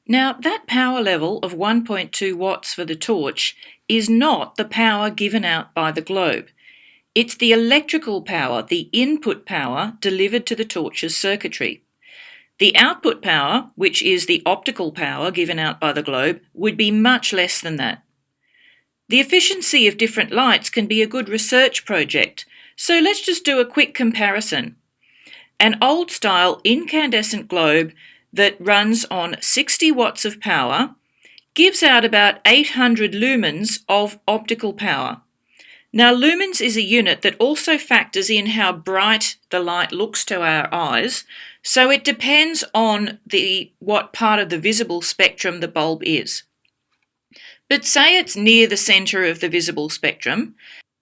Now, that power level of 1.2 watts for the torch is not the power given out by the globe. It's the electrical power, the input power delivered to the torch's circuitry. The output power, which is the optical power given out by the globe, would be much less than that. The efficiency of different lights can be a good research project, so let's just do a quick comparison. An old-style incandescent globe that runs on 60 watts of power gives out about 800 lumens of optical power. Now, lumens is a unit that also factors in how bright the light looks to our eyes, so it depends on what part of the visible spectrum the bulb is. But say it's near the centre of the visible spectrum,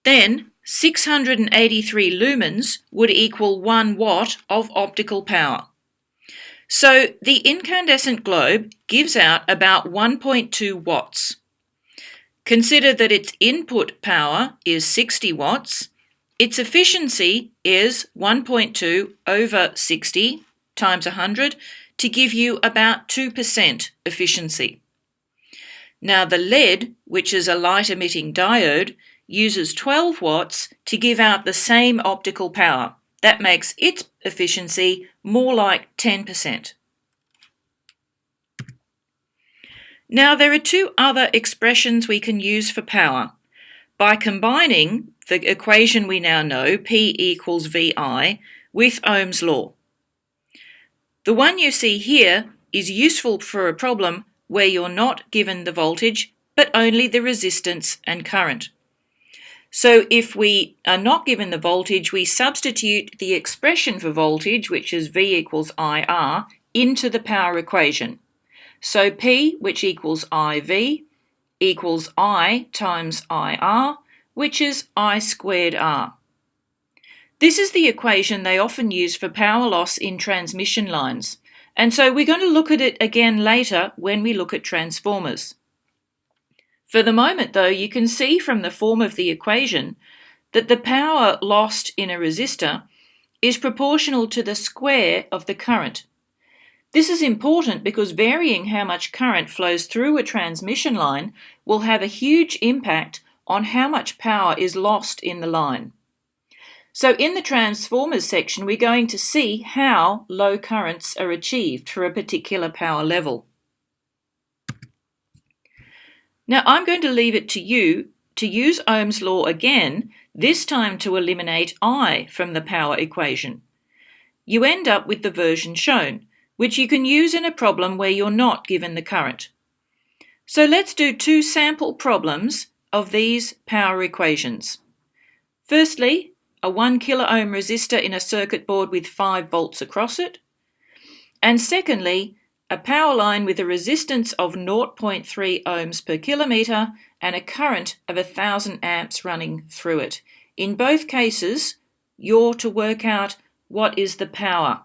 then 683 lumens would equal 1 watt of optical power. So the incandescent globe gives out about 1.2 watts. Consider that its input power is 60 watts. Its efficiency is 1.2 over 60 times 100 to give you about 2% efficiency. Now the lead, which is a light-emitting diode, uses 12 watts to give out the same optical power. That makes its efficiency more like 10%. Now there are two other expressions we can use for power. By combining the equation we now know, P equals VI, with Ohm's law. The one you see here is useful for a problem where you're not given the voltage, but only the resistance and current. So if we are not given the voltage, we substitute the expression for voltage, which is V equals IR, into the power equation. So P, which equals IV, equals I times IR, which is I squared R. This is the equation they often use for power loss in transmission lines, and so we're going to look at it again later when we look at transformers. For the moment, though, you can see from the form of the equation that the power lost in a resistor is proportional to the square of the current. This is important because varying how much current flows through a transmission line will have a huge impact on how much power is lost in the line. So in the transformers section, we're going to see how low currents are achieved for a particular power level. Now I'm going to leave it to you to use Ohm's law again, this time to eliminate I from the power equation. You end up with the version shown, which you can use in a problem where you're not given the current. So let's do two sample problems of these power equations. Firstly, a 1 kilo ohm resistor in a circuit board with 5 volts across it. And secondly, a power line with a resistance of 0.3 ohms per kilometre and a current of 1,000 amps running through it. In both cases, you're to work out what is the power.